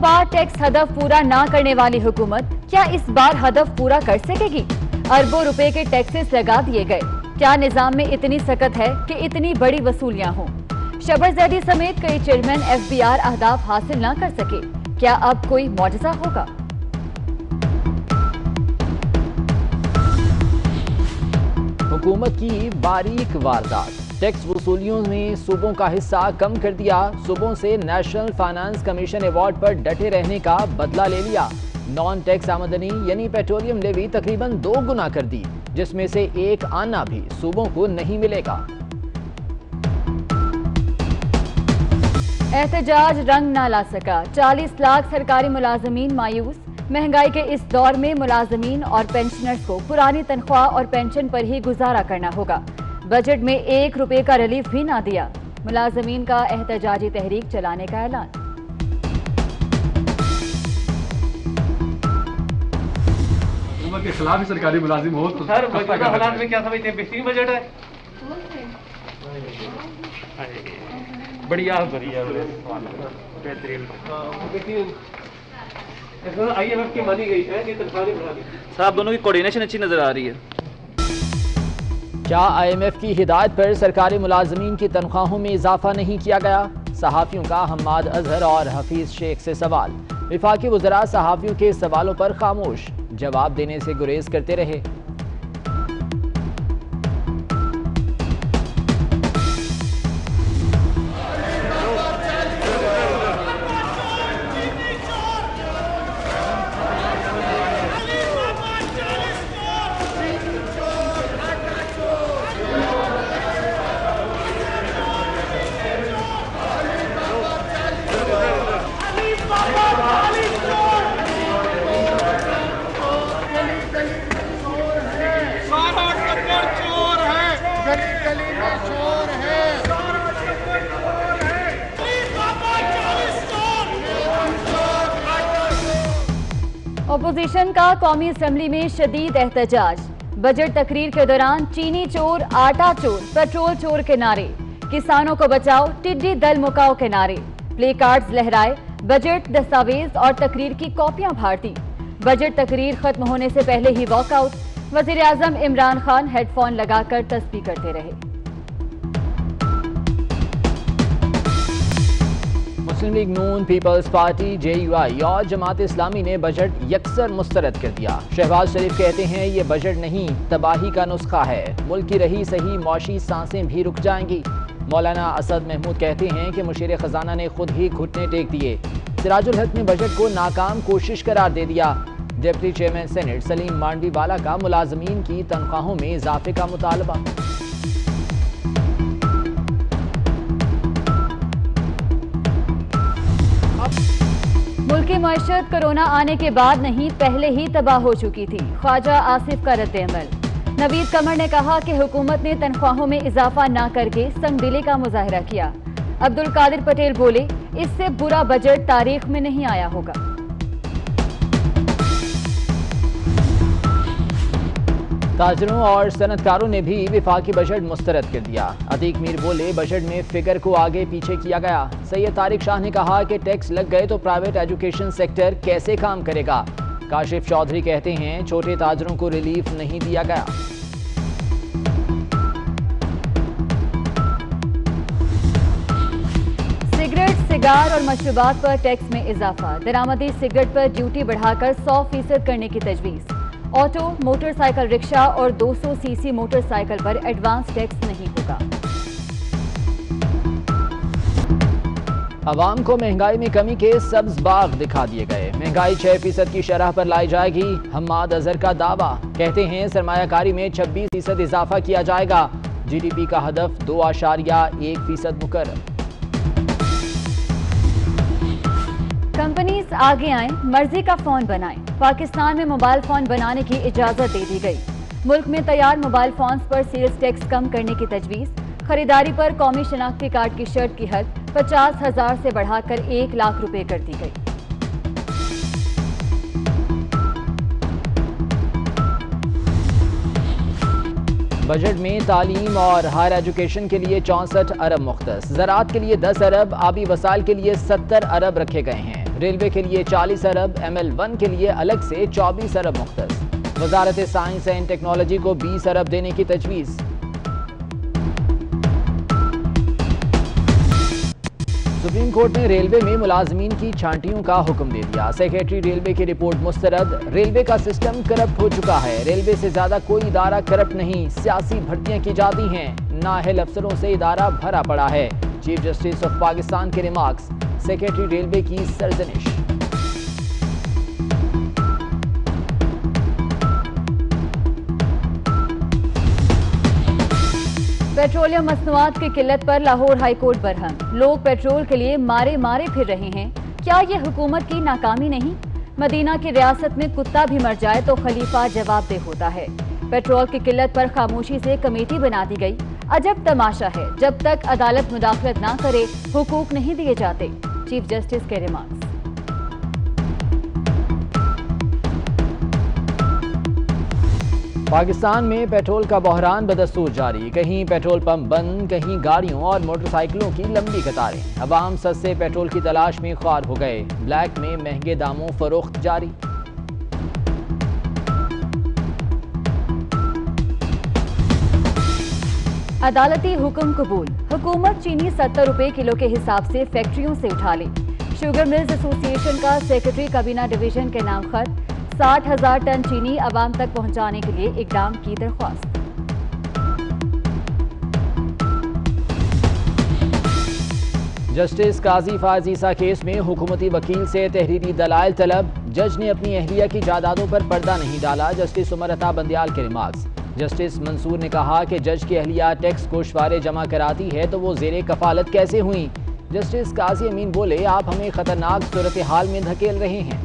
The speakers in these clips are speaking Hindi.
बार टैक्स हदफ पूरा ना करने वाली हुकूमत क्या इस बार हदफ पूरा कर सकेगी? अरबों रुपए के टैक्सेस लगा दिए गए। क्या निजाम में इतनी सकत है कि इतनी बड़ी वसूलियां हों? शबर जैदी समेत कई चेयरमैन FBR अहदाफ हासिल ना कर सके। क्या अब कोई मौजज़ा होगा? हुकूमत की बारीक वारदात, टैक्स वसूलियों में सूबों का हिस्सा कम कर दिया। सूबों से नेशनल फाइनेंस कमीशन अवार्ड पर डटे रहने का बदला ले लिया। नॉन टैक्स आमदनी यानी पेट्रोलियम लेवी तकरीबन 2 गुना कर दी, जिसमें से 1 आना भी सूबों को नहीं मिलेगा। एहतजाज रंग ना ला सका, 40 लाख सरकारी मुलाजमीन मायूस। महंगाई के इस दौर में मुलाजमीन और पेंशनर्स को पुरानी तनख्वाह और पेंशन पर ही गुजारा करना होगा। बजट में 1 रुपए का रिलीफ भी ना दिया। मुलाजमीन का एहतजाजी तहरीक चलाने का ऐलान। के खिलाफ ही सरकारी मुलाजिम हो तो सर मौजूदा हालात में क्या समझते हैं? बेहतरीन बजट है, बढ़िया बढ़िया बेहतरीन। IMF की मानी गई है कि तनख्वाहें बढ़ा दी। सर आप दोनों की कोऑर्डिनेशन अच्छी नजर आ रही है। क्या IMF की हिदायत पर सरकारी मुलाजमीन की तनख्वाहों में इजाफा नहीं किया गया? सहाफियों का हम्माद अजहर और हफीज शेख से सवाल। विफाकी वज़रा सहाफियों के सवालों पर खामोश, जवाब देने से गुरेज करते रहे। अपोजिशन का कौमी असम्बली में शदीद एहतजाज। बजट तकरीर के दौरान चीनी चोर, आटा चोर, पेट्रोल चोर के नारे, किसानों को बचाओ, टिड्डी दल मुकाओ के नारे, प्ले कार्ड्स लहराए, बजट दस्तावेज और तकरीर की कॉपियां फाड़ दी। बजट तकरीर खत्म होने से पहले ही वॉकआउट। वजीर आजम इमरान खान हेडफोन लगाकर तस्बीह करते रहे। मुस्लिम लीग नून, पीपल्स पार्टी, JUI और जमात इस्लामी ने बजट यकसर मुस्तरद कर दिया। शहबाज शरीफ कहते हैं ये बजट नहीं, तबाही का नुस्खा है। मुल्क की रही सही मौशी सांसें भी रुक जाएंगी। मौलाना असद महमूद कहते हैं कि मुशीर खजाना ने खुद ही घुटने टेक दिए। सिराजुल हक ने बजट को नाकाम कोशिश करार दे दिया। Deputy chairman senate Saleem Mandviwala का मुलाजमीन की तनख्वाहों में इजाफे का मुतालबा। मुल्क की मईशत कोरोना आने के बाद नहीं, पहले ही तबाह हो चुकी थी। ख्वाजा आसिफ का रद्द-ए-अमल। नवीद कमर ने कहा कि हुकूमत ने तनख्वाहों में इजाफा न करके संगदिली का मुजाहरा किया। अब्दुल कादिर पटेल बोले, इससे बुरा बजट तारीख में नहीं आया होगा। ताजरों और सनतकारों ने भी विफाकी बजट मुस्तरद कर दिया। अतीक मीर बोले, बजट में फिगर को आगे पीछे किया गया। सैयद तारिक शाह ने कहा कि टैक्स लग गए तो प्राइवेट एजुकेशन सेक्टर कैसे काम करेगा। काशिफ चौधरी कहते हैं छोटे ताजरों को रिलीफ नहीं दिया गया। सिगरेट, सिगार और मशरूबात पर टैक्स में इजाफा। दरामदी सिगरेट पर ड्यूटी बढ़ाकर 100% करने की तजवीज़। ऑटो, मोटरसाइकिल रिक्शा और 200 सीसी मोटरसाइकिल पर एडवांस टैक्स नहीं होगा। अवाम को महंगाई में कमी के सब्ज बाग दिखा दिए गए। महंगाई 6% की शरह पर लाई जाएगी। हम्माद अजहर का दावा, कहते हैं सरमायाकारी में 26% इजाफा किया जाएगा। GDP का हदफ 2.1% मुकर्रर। कंपनीज आगे आएं, मर्जी का फोन बनाएं। पाकिस्तान में मोबाइल फोन बनाने की इजाजत दे दी गई। मुल्क में तैयार मोबाइल फोन्स पर सेल्स टैक्स कम करने की तजवीज़। खरीदारी पर कौमी शनाख्ती कार्ड की शर्त की हद 50,000 से बढ़ाकर 1 लाख रुपए कर दी गई। बजट में तालीम और हायर एजुकेशन के लिए 64 अरब मुख्तस, ज़राअत के लिए 10 अरब, आबी वसाइल के लिए 70 अरब रखे गए हैं। रेलवे के लिए 40 अरब, ML1 के लिए अलग से 24 अरब मुख्तस। वजारत साइंस एंड टेक्नोलॉजी को 20 अरब देने की तजवीज़। सुप्रीम कोर्ट ने रेलवे में मुलाजमीन की छांटियों का हुक्म दे दिया। सेक्रेटरी रेलवे की रिपोर्ट मुस्तरद। रेलवे का सिस्टम करप्ट हो चुका है। रेलवे से ज्यादा कोई इदारा करप्ट नहीं। सियासी भर्तियां की जाती हैं। नाअहल अफसरों से इदारा भरा पड़ा है। चीफ जस्टिस ऑफ पाकिस्तान के रिमार्क्स। सेक्रेटरी रेलवे की सरजनिश। पेट्रोलियम मसनूआत की किल्लत पर लाहौर हाईकोर्ट बरहम। लोग पेट्रोल के लिए मारे मारे फिर रहे हैं। क्या ये हुकूमत की नाकामी नहीं? मदीना की रियासत में कुत्ता भी मर जाए तो खलीफा जवाबदेह होता है। पेट्रोल की किल्लत पर खामोशी से कमेटी बना दी गई। अजब तमाशा है, जब तक अदालत मुदाखलत ना करे हुकूक नहीं दिए जाते। चीफ जस्टिस के रिमार्क्स। पाकिस्तान में पेट्रोल का बहरान बदस्तूर जारी। कहीं पेट्रोल पंप बंद, कहीं गाड़ियों और मोटरसाइकिलों की लंबी कतारें। अवाम सस्ते पेट्रोल की तलाश में ख्वार हो गए। ब्लैक में महंगे दामों फरोख्त जारी। अदालती हुक्म कबूल। हुकूमत चीनी 70 रुपए किलो के हिसाब से फैक्ट्रियों से उठा ले। शुगर मिल्स एसोसिएशन का सेक्रेटरी काबीना डिवीजन के नाम खत। 60,000 टन चीनी अवाम तक पहुंचाने के लिए इकदाम की दरख्वास्त। जस्टिस काजी फायज ईसा केस में हुकूमती वकील से तहरीरी दलाइल तलब। जज ने अपनी अहलिया की जायदादों पर पर्दा नहीं डाला। जस्टिस उमर अता बंदियाल के रिमार्क्स। जस्टिस मंसूर ने कहा कि जज की अहलिया टैक्स गोशवारे जमा कराती है तो वो जेरे कफालत कैसे हुई? जस्टिस काजी अमीन बोले, आप हमें खतरनाक सूरत हाल में धकेल रहे हैं।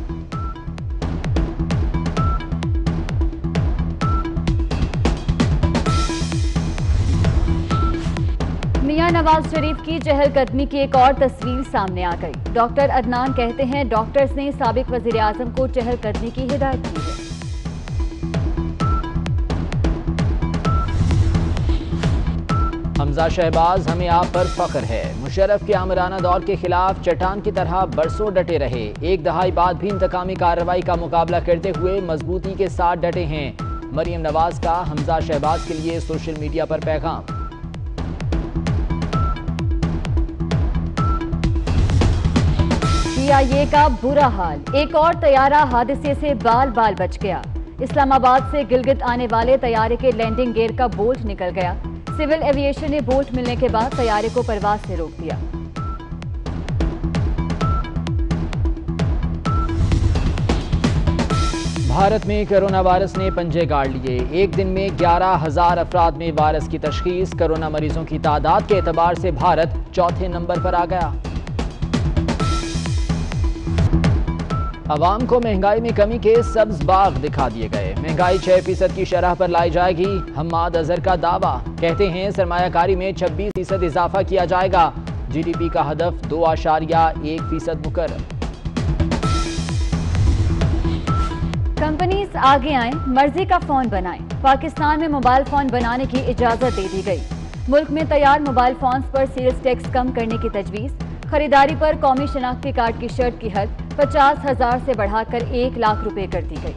मियां नवाज शरीफ की चहलकदमी की एक और तस्वीर सामने आ गई। डॉक्टर अदनान कहते हैं डॉक्टर्स ने साबिक वजीर आजम को चहलकदमी की हिदायत की है। हमजा शहबाज, हमें आप पर फख्र है। मुशर्रफ के आमराना दौर के खिलाफ चट्टान की तरह बरसों डटे रहे। एक दहाई बाद भी इंतकामी कार्रवाई का मुकाबला करते हुए मजबूती के साथ डटे हैं। मरियम नवाज का हमजा शहबाज के लिए सोशल मीडिया पर पैगाम। CIA का बुरा हाल। एक और तैयारा हादसे से बाल बाल बच गया। इस्लामाबाद से गिलगित आने वाले तैयारे के लैंडिंग गियर का बोल्ट निकल गया। सिविल एविएशन ने बोल्ट मिलने के बाद तैयारे को परवाज से रोक दिया। भारत में कोरोना वायरस ने पंजे गाड़ लिए। एक दिन में 11,000 अफराद में वायरस की तशखीस। कोरोना मरीजों की तादाद के एतबार से भारत चौथे नंबर पर आ गया। अवाम को महंगाई में कमी के सब्ज बाग दिखा दिए गए। महंगाई 6% की शरह पर लाई जाएगी। हम्माद अजहर का दावा। कहते हैं सरमायाकारी में 26% इजाफा किया जाएगा। GDP का हदफ 2.1% मुकर्रर। कंपनीज आगे आएं, मर्जी का फोन बनाएं। पाकिस्तान में मोबाइल फोन बनाने की इजाजत दे दी गई। मुल्क में तैयार मोबाइल फोन्स पर सेल्स टैक्स कम करने की तजवीज। खरीदारी पर कौमी शनाख्ती कार्ड की शर्त की हद 50,000 से बढ़ाकर 1 लाख रुपए कर दी गई।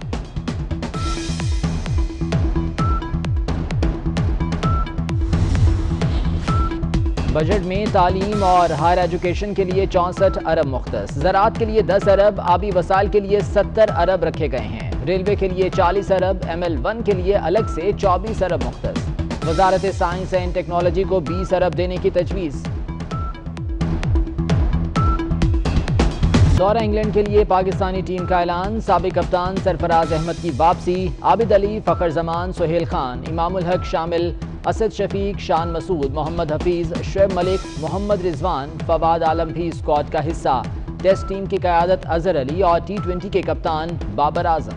बजट में तालीम और हायर एजुकेशन के लिए 64 अरब मुख्तस। ज़राअत के लिए 10 अरब, आबी वसाइल के लिए 70 अरब रखे गए हैं। रेलवे के लिए 40 अरब, ML1 के लिए अलग से 24 अरब मुख्तस। वजारत साइंस एंड टेक्नोलॉजी को 20 अरब देने की तजवीज़। दौरा इंग्लैंड के लिए पाकिस्तानी टीम का ऐलान। साबिक कप्तान सरफराज अहमद की वापसी। आबिद अली, फखर जमान, सुहेल खान, इमामुल हक शामिल। असद शफीक, शान मसूद, मोहम्मद हफीज, शुएब मलिक, मोहम्मद रिजवान, फवाद आलम भी स्क्वाड का हिस्सा। टेस्ट टीम की क़यादत अजहर अली और T20 के कप्तान बाबर आजम।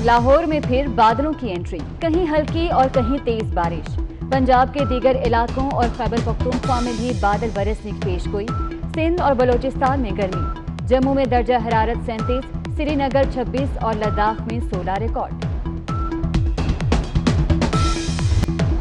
लाहौर में फिर बादलों की एंट्री। कहीं हल्की और कहीं तेज बारिश। पंजाब के दीगर इलाकों और खैबर पख्तूनख्वा में भी बादल बरसने की पेशगोई। सिंध और बलोचिस्तान में गर्मी। जम्मू में दर्जा हरारत 37, श्रीनगर 26 और लद्दाख में 16 रिकॉर्ड।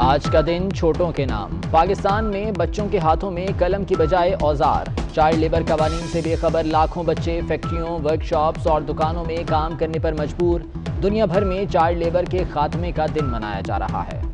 आज का दिन छोटों के नाम। पाकिस्तान में बच्चों के हाथों में कलम की बजाय औजार। चाइल्ड लेबर कवानीन से बेखबर लाखों बच्चे फैक्ट्रियों, वर्कशॉप्स और दुकानों में काम करने पर मजबूर। दुनिया भर में चाइल्ड लेबर के खात्मे का दिन मनाया जा रहा है।